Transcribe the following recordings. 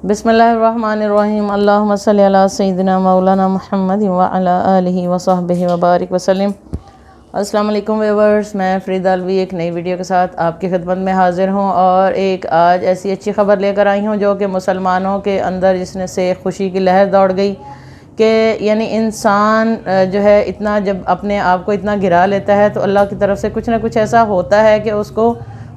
बिस्मिल्लाहिर्रहमानिर्रहीम अल्लाहुम्मा सल्ली अला सय्यिदिना मौलाना मुहम्मद व अला आलिहि व सहबिहि व बारिक वसल्लम। अस्सलाम वालेकुम व्यूअर्स, मैं फ़रीदा अलवी एक नई वीडियो के साथ आपकी खिदमत में हाज़िर हूँ और एक आज ऐसी अच्छी ख़बर लेकर आई हूँ जो कि मुसलमानों के अंदर जिसने से खुशी की लहर दौड़ गई कि यानी इंसान जो है इतना जब अपने आप को इतना गिरा लेता है तो अल्लाह की तरफ से कुछ ना कुछ ऐसा होता है कि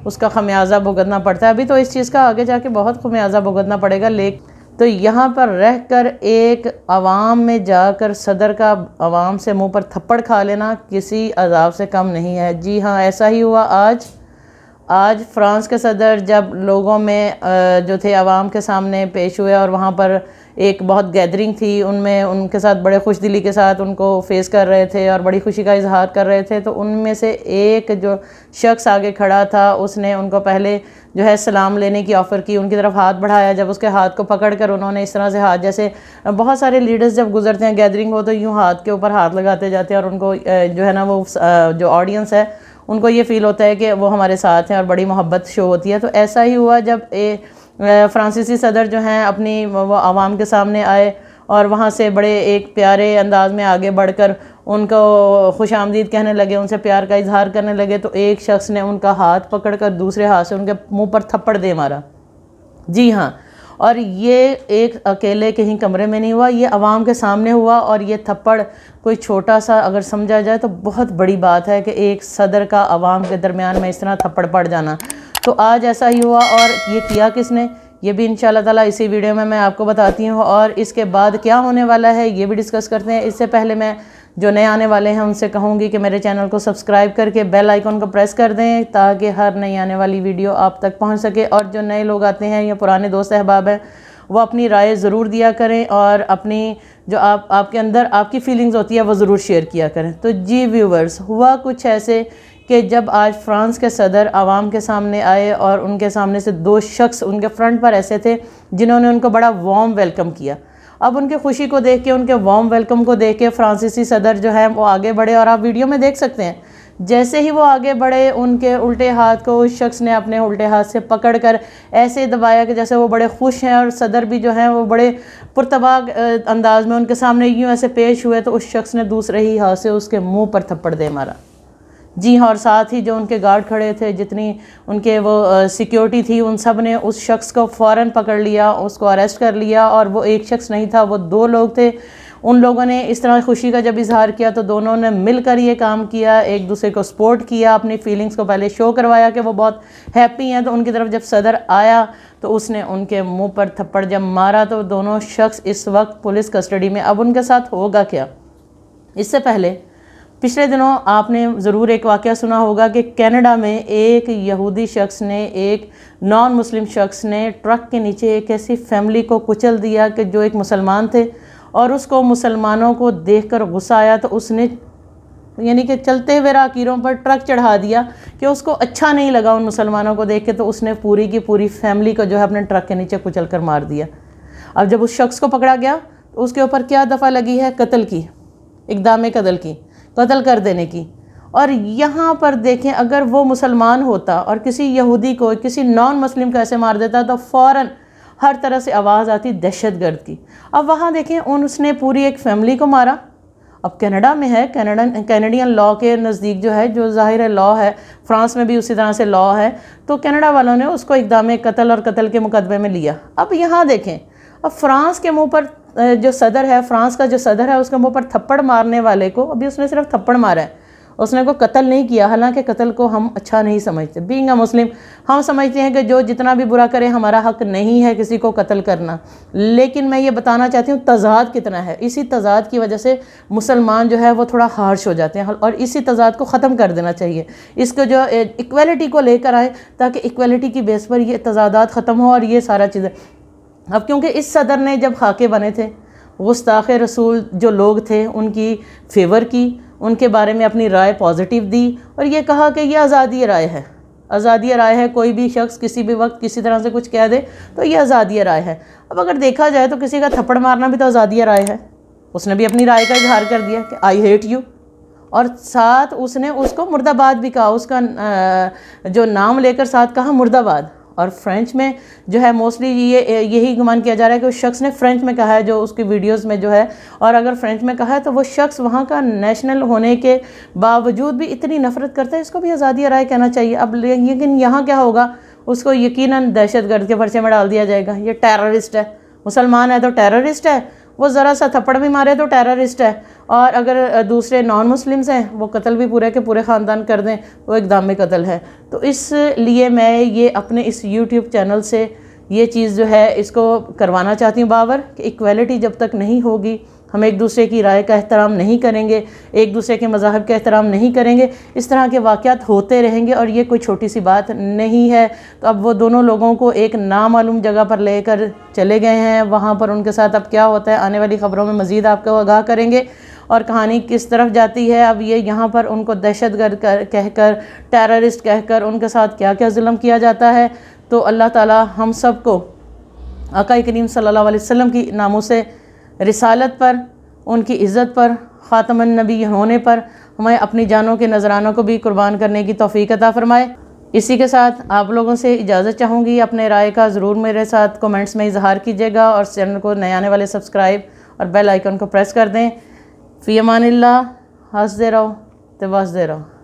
उसका खमियाजा भुगतना पड़ता है। अभी तो इस चीज़ का आगे जाके बहुत खमियाजा भुगतना पड़ेगा, लेकिन तो यहाँ पर रह कर एक आवाम में जाकर सदर का आवाम से मुंह पर थप्पड़ खा लेना किसी अजाब से कम नहीं है। जी हाँ, ऐसा ही हुआ आज फ्रांस के सदर जब लोगों में जो थे आवाम के सामने पेश हुए और वहाँ पर एक बहुत गैदरिंग थी, उनमें उनके साथ बड़े खुश दिली के साथ उनको फेस कर रहे थे और बड़ी खुशी का इजहार कर रहे थे। तो उनमें से एक जो शख्स आगे खड़ा था उसने उनको पहले जो है सलाम लेने की ऑफ़र की, उनकी तरफ हाथ बढ़ाया। जब उसके हाथ को पकड़कर उन्होंने इस तरह से हाथ, जैसे बहुत सारे लीडर्स जब गुजरते हैं गैदरिंग हो तो यूँ हाथ के ऊपर हाथ लगाते जाते हैं और उनको जो है ना वो जो ऑडियंस है उनको ये फ़ील होता है कि वो हमारे साथ हैं और बड़ी मोहब्बत शो होती है। तो ऐसा ही हुआ जब फ्रांसीसी सदर जो हैं अपनी वो आवाम के सामने आए और वहाँ से बड़े एक प्यारे अंदाज में आगे बढ़कर उनको खुश आमदीद कहने लगे, उनसे प्यार का इजहार करने लगे। तो एक शख्स ने उनका हाथ पकड़कर दूसरे हाथ से उनके मुंह पर थप्पड़ दे मारा। जी हाँ, और ये एक अकेले कहीं कमरे में नहीं हुआ, ये आवाम के सामने हुआ। और ये थप्पड़ कोई छोटा सा अगर समझा जाए तो बहुत बड़ी बात है कि एक सदर का आवाम के दरमियान में इस तरह थप्पड़ पड़ जाना। तो आज ऐसा ही हुआ और ये किया किसने, ये भी इंशाल्लाह ताला इसी वीडियो में मैं आपको बताती हूँ। और इसके बाद क्या होने वाला है ये भी डिस्कस करते हैं। इससे पहले मैं जो नए आने वाले हैं उनसे कहूँगी कि मेरे चैनल को सब्सक्राइब करके बेल आइकन को प्रेस कर दें ताकि हर नई आने वाली वीडियो आप तक पहुँच सके। और जो नए लोग आते हैं या पुराने दोस्त अहबाब हैं वो अपनी राय ज़रूर दिया करें और अपनी जो आपके अंदर आपकी फीलिंग्स होती है वो ज़रूर शेयर किया करें। तो जी व्यूवर्स, हुआ कुछ ऐसे कि जब आज फ्रांस के सदर आवाम के सामने आए और उनके सामने से दो शख्स उनके फ्रंट पर ऐसे थे जिन्होंने उनको बड़ा वार्म वेलकम किया। अब उनकी खुशी को देख के, उनके वार्म वेलकम को देख के फ्रांसीसी सदर जो है वो आगे बढ़े और आप वीडियो में देख सकते हैं जैसे ही वो आगे बढ़े उनके उल्टे हाथ को उस शख्स ने अपने उल्टे हाथ से पकड़कर ऐसे दबाया कि जैसे वो बड़े खुश हैं। और सदर भी जो हैं वो बड़े पुरतबाग अंदाज में उनके सामने यूँ ऐसे पेश हुए तो उस शख्स ने दूसरे ही हाथ से उसके मुंह पर थप्पड़ दे मारा। जी हाँ, और साथ ही जो उनके गार्ड खड़े थे, जितनी उनके वो सिक्योरिटी थी, उन सब ने उस शख्स को फ़ौरन पकड़ लिया, उसको अरेस्ट कर लिया। और वो एक शख्स नहीं था, वो दो लोग थे। उन लोगों ने इस तरह खुशी का जब इजहार किया तो दोनों ने मिलकर ये काम किया, एक दूसरे को सपोर्ट किया, अपनी फीलिंग्स को पहले शो करवाया कि वो बहुत हैप्पी हैं। तो उनकी तरफ जब सदर आया तो उसने उनके मुंह पर थप्पड़ जब मारा तो दोनों शख्स इस वक्त पुलिस कस्टडी में। अब उनके साथ होगा क्या, इससे पहले पिछले दिनों आपने ज़रूर एक वाक़या सुना होगा कि कनाडा में एक यहूदी शख्स ने, एक नॉन मुस्लिम शख्स ने ट्रक के नीचे एक ऐसी फैमिली को कुचल दिया कि जो एक मुसलमान थे और उसको मुसलमानों को देखकर गुस्सा आया तो उसने यानी कि चलते हुए राहगीरों पर ट्रक चढ़ा दिया कि उसको अच्छा नहीं लगा उन मुसलमानों को देख के। तो उसने पूरी की पूरी फैमिली को जो है अपने ट्रक के नीचे कुचल कर मार दिया। अब जब उस शख्स को पकड़ा गया तो उसके ऊपर क्या दफ़ा लगी है, कत्ल की, इक़दाम कत्ल की, कत्ल कर देने की। और यहाँ पर देखें, अगर वो मुसलमान होता और किसी यहूदी को, किसी नॉन मुस्लिम को ऐसे मार देता तो फ़ौरन हर तरह से आवाज़ आती दहशतगर्द की। अब वहाँ देखें उसने पूरी एक फैमिली को मारा। अब कनाडा में है, कैनेडियन लॉ के नज़दीक जो है, जो ज़ाहिर है लॉ है, फ्रांस में भी उसी तरह से लॉ है, तो कनाडा वालों ने उसको इक़दाम कत्ल और कत्ल के मुकदमे में लिया। अब यहाँ देखें, अब फ्रांस के मुंह पर जो सदर है, फ्रांस का जो सदर है, उसके मुंह पर थप्पड़ मारने वाले को अभी उसने सिर्फ थप्पड़ मारा है, उसने को कत्ल नहीं किया। हालांकि कत्ल को हम अच्छा नहीं समझते, बीइंग अ मुस्लिम हम समझते हैं कि जो जितना भी बुरा करे हमारा हक नहीं है किसी को कत्ल करना। लेकिन मैं ये बताना चाहती हूँ तज़ाद कितना है। इसी तज़ाद की वजह से मुसलमान जो है वो थोड़ा हार्श हो जाते हैं और इसी तज़ाद को ख़त्म कर देना चाहिए। इसको जो इक्वलिटी को लेकर आए ताकि इक्वलिटी की बेस पर ये तज़ादात ख़त्म हो और ये सारा चीज़ें। अब क्योंकि इस सदर ने जब खाके बने थे, गुस्ताख़ रसूल जो लोग थे उनकी फेवर की, उनके बारे में अपनी राय पॉजिटिव दी और ये कहा कि ये आज़ादी राय है, आज़ादी राय है। कोई भी शख्स किसी भी वक्त किसी तरह से कुछ कह दे तो ये आज़ादी राय है। अब अगर देखा जाए तो किसी का थप्पड़ मारना भी तो आज़ादी राय है। उसने भी अपनी राय का इजहार कर दिया कि आई हेट यू, और साथ उसने उसको मुर्दाबाद भी कहा, उसका जो नाम लेकर साथ कहा मुर्दाबाद। اور فرینچ میں جو ہے موسٹلی یہی گمان کیا جا رہا ہے کہ اس شخص نے فرینچ میں کہا ہے جو اس کی ویڈیوز میں جو ہے، اور اگر فرینچ میں کہا ہے تو وہ شخص وہاں کا نیشنل ہونے کے باوجود بھی اتنی نفرت کرتا ہے، اس کو بھی آزادی رائے کہنا چاہیے۔ اب لیکن یہاں کیا ہوگا، اس کو یقیناً دہشت گرد کے پرچے میں ڈال دیا جائے گا، یہ ٹیررسٹ ہے، مسلمان ہے تو ٹیررسٹ ہے، وہ ذرا سا تھپڑ بھی مارے تو ٹیررسٹ ہے، اور اگر دوسرے نان مسلمز ہیں وہ قتل بھی پورے کے پورے خاندان کر دیں وہ اقدام قتل ہے۔ تو اس لیے میں یہ اپنے اس یوٹیوب چینل سے یہ چیز جو ہے اس کو کروانا چاہتی ہوں باور، کہ ایکویلٹی جب تک نہیں ہوگی، ہم ایک دوسرے کی رائے کا احترام نہیں کریں گے، ایک دوسرے کے مذاہب کا احترام نہیں کریں گے، اس طرح کے واقعات ہوتے رہیں گے، اور یہ کوئی چھوٹی سی بات نہیں ہے۔ تو اب وہ دونوں لوگوں کو ایک نامعلوم جگہ پر لے کر چلے گئے ہیں، وہاں پر ان کے ساتھ اب کیا ہوتا ہے آنے والی خبروں میں مزید آپ کو آگاہ کریں گے، اور کہانی کس طرف جاتی ہے۔ اب یہ یہاں پر ان کو دہشت گرد کہہ کر، ٹیررسٹ کہہ کر ان کے ساتھ کیا کیا ظلم کیا جاتا ہے۔ تو اللہ تعالی ہم سب کو آقا کریم صلی اللہ علیہ وسلم کی ناموس رسالت پر، ان کی عزت پر، خاتم النبی ہونے پر ہمیں اپنی جانوں کے نذرانوں کو بھی قربان کرنے کی توفیق عطا فرمائے۔ اسی کے ساتھ آپ لوگوں سے اجازت چاہوں گی، اپنے رائے کا ضرور میرے ساتھ کومنٹس میں اظہار کیجیے گا، اور چینل کو نئے آنے والے سبسکرائب اور بیل آئیکن کو پریس کر دیں۔ فی امان اللہ، ہنستے رہو تو بستے رہو۔